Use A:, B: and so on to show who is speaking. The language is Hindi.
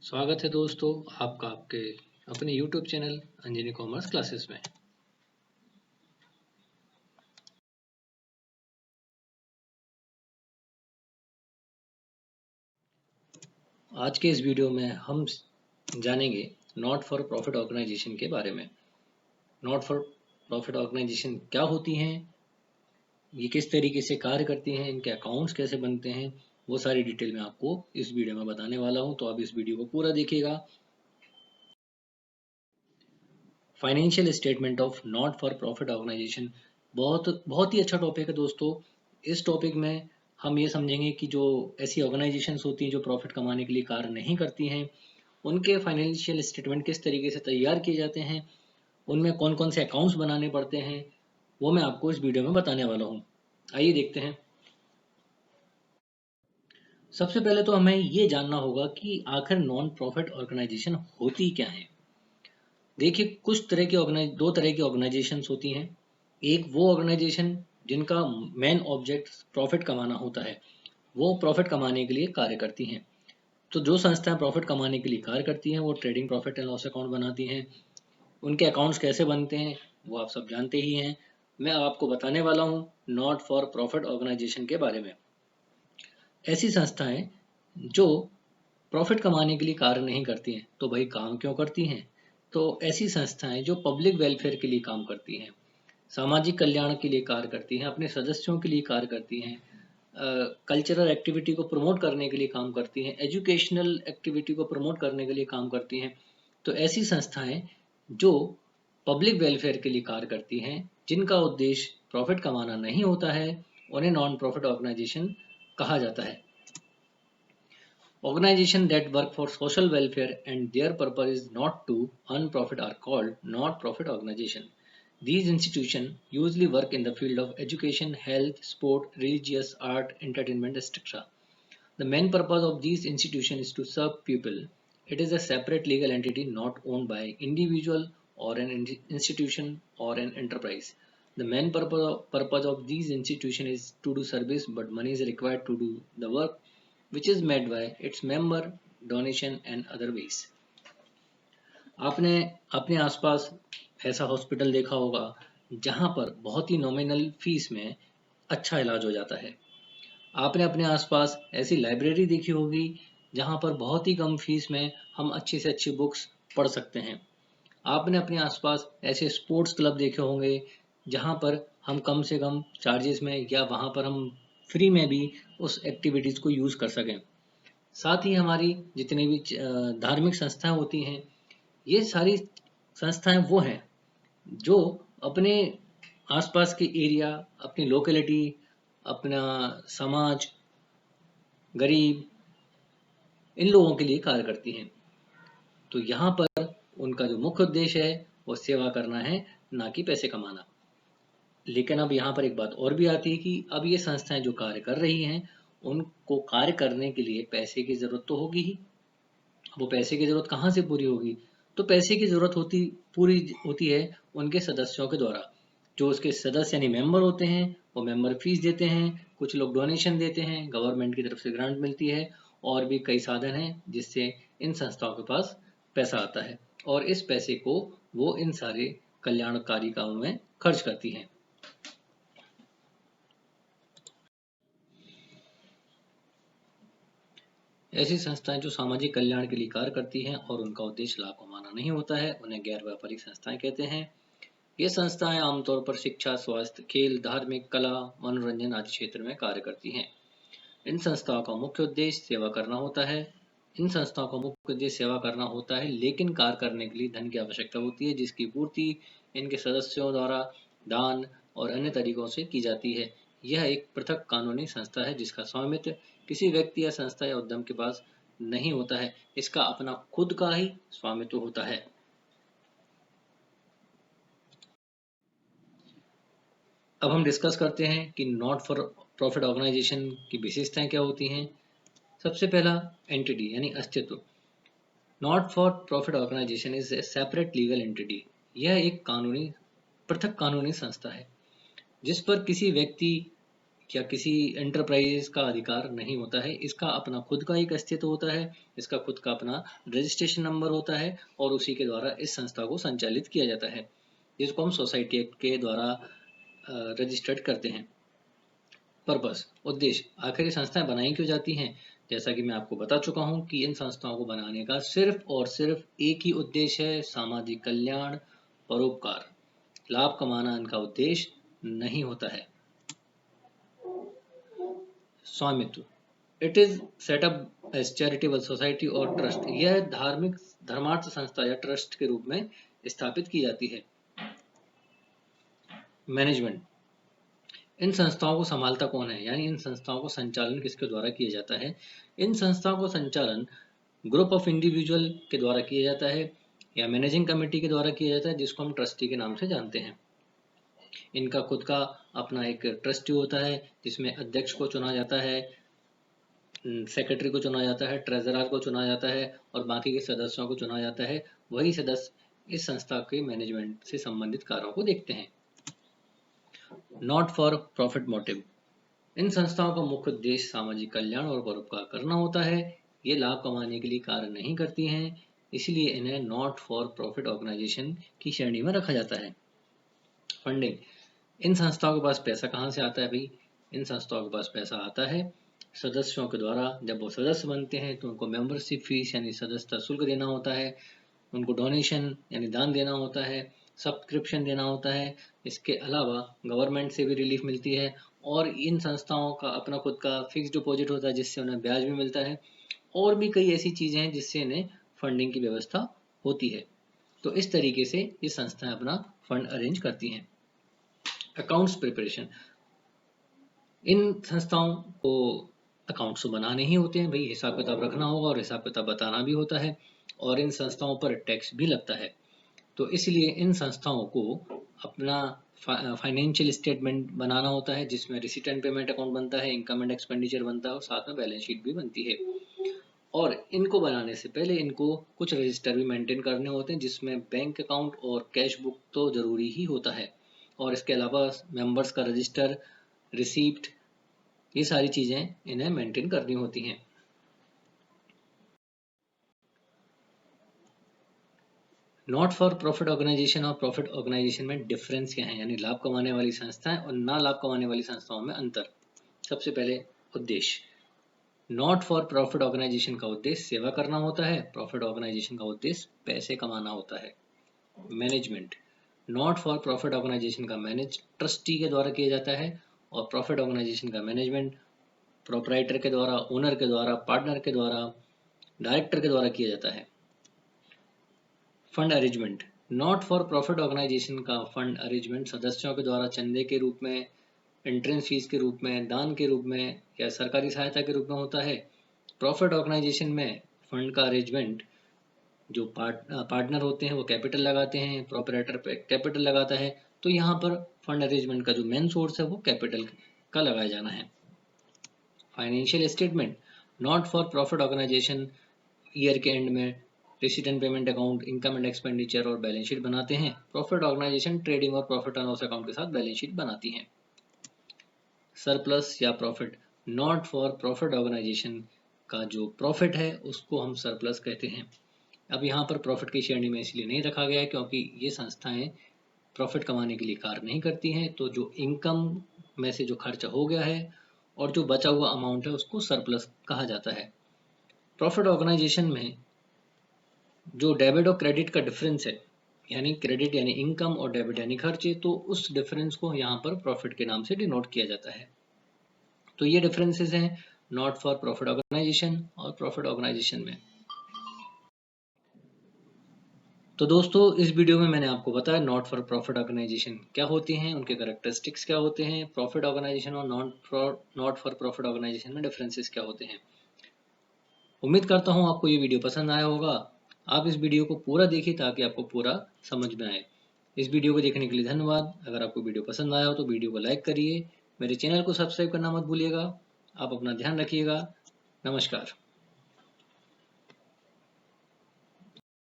A: स्वागत है दोस्तों आपका आपके अपने YouTube channel Anjani commerce classes में। आज के इस वीडियो में हम जानेंगे नॉट फॉर प्रॉफिट ऑर्गेनाइजेशन के बारे में। नॉट फॉर प्रॉफिट ऑर्गेनाइजेशन क्या होती हैं, ये किस तरीके से कार्य करती हैं, इनके अकाउंट्स कैसे बनते हैं, वो सारी डिटेल मैं आपको इस वीडियो में बताने वाला हूं, तो आप इस वीडियो को पूरा देखिएगा। Financial statement of not for profit organization बहुत ही अच्छा टॉपिक है दोस्तों। इस टॉपिक में हम ये समझेंगे कि जो ऐसी ऑर्गेनाइजेशंस होती हैं जो प्रॉफिट कमाने के लिए कार्य नहीं करती हैं, उनके फाइनेंशियल स्टेटमेंट किस तरीके से तैयार किए जाते हैं, उनमें कौन कौन से अकाउंट्स बनाने पड़ते हैं, वो मैं आपको इस वीडियो में बताने वाला हूँ। आइए देखते हैं। सबसे पहले तो हमें ये जानना होगा कि आखिर नॉन प्रॉफिट ऑर्गेनाइजेशन होती क्या है। देखिए, दो तरह की ऑर्गेनाइजेशंस होती हैं। एक वो ऑर्गेनाइजेशन जिनका मेन ऑब्जेक्ट प्रॉफिट कमाना होता है, वो प्रॉफिट कमाने के लिए कार्य करती हैं। तो जो संस्थाएं प्रॉफिट कमाने के लिए कार्य करती हैं वो trading profit and loss account बनाती हैं। उनके अकाउंट्स कैसे बनते हैं वो आप सब जानते ही हैं। मैं आपको बताने वाला हूँ नॉट फॉर प्रॉफिट ऑर्गेनाइजेशन के बारे में। ऐसी संस्थाएं जो प्रॉफिट कमाने के लिए कार्य नहीं करती हैं, तो भाई काम क्यों करती हैं? तो ऐसी संस्थाएं जो पब्लिक वेलफेयर के लिए काम करती हैं, सामाजिक कल्याण के लिए कार्य करती हैं, अपने सदस्यों के लिए कार्य करती हैं, कल्चरल एक्टिविटी को प्रमोट करने के लिए काम करती हैं, एजुकेशनल एक्टिविटी को प्रमोट करने के लिए काम करती हैं। तो ऐसी संस्थाएं जो पब्लिक वेलफेयर के लिए कार्य करती हैं, जिनका उद्देश्य प्रॉफिट कमाना नहीं होता है, उन्हें नॉन प्रॉफिट ऑर्गेनाइजेशन कहा जाता है। Organizations that work for social welfare and their purpose is not to earn profit are called not-profit organizations. These institutions usually work in the field of education, health, sport, religious, art, entertainment, etc. The main purpose of these institutions is to serve people. It is a separate legal entity not owned by individual or an institution or an enterprise. The main purpose of these institutions is to do service, but money is required to do the work, which is made by its member, donation and other ways. आपने अपने आसपास ऐसा हॉस्पिटल देखा होगा जहां पर बहुत ही नॉमिनल फीस में अच्छा इलाज हो जाता है। आपने अपने आसपास ऐसी लाइब्रेरी देखी होगी जहां पर बहुत ही कम फीस में हम अच्छी से अच्छी बुक्स पढ़ सकते हैं। आपने अपने आसपास ऐसे स्पोर्ट्स क्लब देखे होंगे जहां पर हम कम से कम चार्जेस में या वहां पर हम फ्री में भी उस एक्टिविटीज़ को यूज़ कर सकें। साथ ही हमारी जितनी भी धार्मिक संस्थाएं होती हैं, ये सारी संस्थाएं वो हैं जो अपने आसपास के एरिया, अपनी लोकेलिटी, अपना समाज, गरीब, इन लोगों के लिए कार्य करती हैं। तो यहाँ पर उनका जो मुख्य उद्देश्य है वो सेवा करना है, ना कि पैसे कमाना। लेकिन अब यहाँ पर एक बात और भी आती है कि अब ये संस्थाएं जो कार्य कर रही हैं, उनको कार्य करने के लिए पैसे की जरूरत तो होगी ही। वो पैसे की जरूरत कहाँ से पूरी होगी? तो पैसे की जरूरत पूरी होती है उनके सदस्यों के द्वारा। जो उसके सदस्य यानी मेंबर होते हैं, वो मेंबर फीस देते हैं, कुछ लोग डोनेशन देते हैं, गवर्नमेंट की तरफ से ग्रांट मिलती है, और भी कई साधन हैं जिससे इन संस्थाओं के पास पैसा आता है, और इस पैसे को वो इन सारे कल्याणकारी कामों में खर्च करती हैं। ऐसी संस्थाएं जो सामाजिक कल्याण के लिए कार्य करती हैं और उनका उद्देश्य लाभ कमाना नहीं होता है, उन्हें गैर व्यापारिक संस्थाएं कहते हैं। ये संस्थाएं आमतौर पर शिक्षा, स्वास्थ्य, खेल, धार्मिक, कला, मनोरंजन आदि क्षेत्र में कार्य करती हैं। इन संस्थाओं का मुख्य उद्देश्य सेवा करना होता है। लेकिन कार्य करने के लिए धन की आवश्यकता होती है, जिसकी पूर्ति इनके सदस्यों द्वारा दान और अन्य तरीकों से की जाती है। यह एक पृथक कानूनी संस्था है जिसका स्वामित्व किसी व्यक्ति या संस्था या उद्यम के पास नहीं होता है। इसका अपना खुद का ही स्वामित्व होता है। अब हम डिस्कस करते हैं कि नॉट फॉर प्रॉफिट ऑर्गेनाइजेशन की विशेषताएं क्या होती हैं। सबसे पहला, एंटिटी यानी अस्तित्व। Not for profit organization is a separate legal entity. यह एक पृथक कानूनी संस्था है जिस पर किसी व्यक्ति या किसी एंटरप्राइज का अधिकार नहीं होता है। इसका अपना खुद का एक अस्तित्व होता है, इसका खुद का अपना रजिस्ट्रेशन नंबर होता है और उसी के द्वारा इस संस्था को संचालित किया जाता है, जिसको हम सोसाइटी एक्ट के द्वारा रजिस्टर्ड करते हैं। पर्पस, उद्देश्य, आखिर ये संस्थाएं बनाई क्यों जाती हैं? जैसा कि मैं आपको बता चुका हूं कि इन संस्थाओं को बनाने का सिर्फ और सिर्फ एक ही उद्देश्य है, सामाजिक कल्याण, परोपकार। लाभ कमाना इनका उद्देश्य नहीं होता है। स्वामित्व, it is set up as charitable society और ट्रस्ट। यह धार्मिक धर्मार्थ संस्था या ट्रस्ट के रूप में स्थापित की जाती है। मैनेजमेंट, इन संस्थाओं को संभालता कौन है, यानी इन संस्थाओं को संचालन किसके द्वारा किया जाता है? इन संस्थाओं को संचालन ग्रुप ऑफ इंडिविजुअल के द्वारा किया जाता है या मैनेजिंग कमेटी के द्वारा किया जाता है, जिसको हम ट्रस्टी के नाम से जानते हैं। इनका खुद का अपना एक ट्रस्टी होता है, जिसमें अध्यक्ष को चुना जाता है, सेक्रेटरी को चुना जाता है, ट्रेजरर को चुना जाता है और बाकी के सदस्यों को चुना जाता है। वही सदस्य इस संस्था के मैनेजमेंट से संबंधित कार्यों को देखते हैं। नॉट फॉर प्रॉफिट मोटिव, इन संस्थाओं का मुख्य उद्देश्य सामाजिक कल्याण और परोपकार करना होता है। ये लाभ कमाने के लिए कार्य नहीं करती हैं, इसलिए इन्हें नॉट फॉर प्रॉफिट ऑर्गेनाइजेशन की श्रेणी में रखा जाता है। फंडिंग, इन संस्थाओं के पास पैसा कहाँ से आता है भाई? इन संस्थाओं के पास पैसा आता है सदस्यों के द्वारा। जब वो सदस्य बनते हैं तो उनको मेंबरशिप फीस यानी सदस्यता शुल्क देना होता है, उनको डोनेशन यानी दान देना होता है, सब्सक्रिप्शन देना होता है। इसके अलावा गवर्नमेंट से भी रिलीफ मिलती है और इन संस्थाओं का अपना खुद का फिक्स डिपॉजिट होता है, जिससे उन्हें ब्याज भी मिलता है और भी कई ऐसी चीजें हैं जिससे इन्हें फंडिंग की व्यवस्था होती है। तो इस तरीके से ये संस्थाएं अपना फंड अरेंज करती हैं। अकाउंट्स प्रिपरेशन, इन संस्थाओं को अकाउंट्स तो बनाने ही होते हैं भाई, हिसाब किताब रखना होगा और हिसाब किताब बताना भी होता है और इन संस्थाओं पर टैक्स भी लगता है। तो इसलिए इन संस्थाओं को अपना फाइनेंशियल स्टेटमेंट बनाना होता है, जिसमें रिसीट एंड पेमेंट अकाउंट बनता है, इनकम एंड एक्सपेंडिचर बनता है और साथ में बैलेंस शीट भी बनती है। और इनको बनाने से पहले इनको कुछ रजिस्टर भी मेंटेन करने होते हैं, जिसमें बैंक अकाउंट और कैश बुक तो जरूरी ही होता है और इसके अलावा मेंबर्स का रजिस्टर, रिसीप्ट, ये सारी चीजें इन्हें मेंटेन करनी होती हैं। नॉट फॉर प्रॉफिट ऑर्गेनाइजेशन और प्रॉफिट ऑर्गेनाइजेशन में डिफरेंस क्या है, यानी लाभ कमाने वाली संस्थाएं और ना लाभ कमाने वाली संस्थाओं में अंतर। सबसे पहले उद्देश्य, नॉट फॉर प्रॉफिट ऑर्गेनाइजेशन का उद्देश्य सेवा करना होता है, प्रॉफिट ऑर्गेनाइजेशन का उद्देश्य पैसे कमाना होता है। Management, not for profit organization का मैनेज ट्रस्टी के द्वारा किया जाता है और प्रॉफिट ऑर्गेनाइजेशन का मैनेजमेंट प्रोपराइटर के द्वारा, ओनर के द्वारा, पार्टनर के द्वारा, डायरेक्टर के द्वारा किया जाता है। Fund arrangement, not for profit organization का फंड अरेंजमेंट सदस्यों के द्वारा चंदे के रूप में, एंट्रेंस फीस के रूप में, दान के रूप में या सरकारी सहायता के रूप में होता है। प्रॉफिट ऑर्गेनाइजेशन में फंड का अरेंजमेंट जो पार्टनर होते हैं वो कैपिटल लगाते हैं, प्रोपराइटर पे कैपिटल लगाता है। तो यहाँ पर फंड अरेंजमेंट का जो मेन सोर्स है वो कैपिटल का लगाया जाना है। Financial statement, not for profit organization year के एंड में receipt and payment account, income and expenditure और बैलेंस शीट बनाते हैं। प्रॉफिट ऑर्गेनाइजेशन ट्रेडिंग और प्रॉफिट एंड लॉस अकाउंट के साथ बैलेंस शीट बनाती हैं। सरप्लस या profit, not for profit organization का जो प्रॉफिट है उसको हम सरप्लस कहते हैं। अब यहाँ पर प्रॉफिट की श्रेणी में इसलिए नहीं रखा गया है क्योंकि ये संस्थाएं प्रॉफिट कमाने के लिए कार्य नहीं करती हैं। तो जो इनकम में से जो खर्चा हो गया है और जो बचा हुआ अमाउंट है उसको सरप्लस कहा जाता है। प्रॉफिट ऑर्गेनाइजेशन में जो डेबिट और क्रेडिट का डिफरेंस है, यानी क्रेडिट यानी इनकम और डेबिट यानी खर्चे, तो उस डिफरेंस को यहाँ पर प्रॉफिट के नाम से डिनोट किया जाता है। तो ये डिफरेंसेस हैं नॉट फॉर प्रॉफिट ऑर्गेनाइजेशन और प्रॉफिट ऑर्गेनाइजेशन में। तो दोस्तों इस वीडियो में मैंने आपको बताया नॉट फॉर प्रॉफिट ऑर्गेनाइजेशन क्या होती हैं, उनके कैरेक्टरिस्टिक्स क्या होते हैं, प्रॉफिट ऑर्गेनाइजेशन और नॉट फॉर प्रॉफिट ऑर्गेनाइजेशन में डिफरेंसेस क्या होते हैं। उम्मीद करता हूँ आपको ये वीडियो पसंद आया होगा। आप इस वीडियो को पूरा देखिए ताकि आपको पूरा समझ में आए। इस वीडियो को देखने के लिए धन्यवाद। अगर आपको वीडियो पसंद आया हो तो वीडियो को लाइक करिए, मेरे चैनल को सब्सक्राइब करना मत भूलिएगा। आप अपना ध्यान रखिएगा। नमस्कार।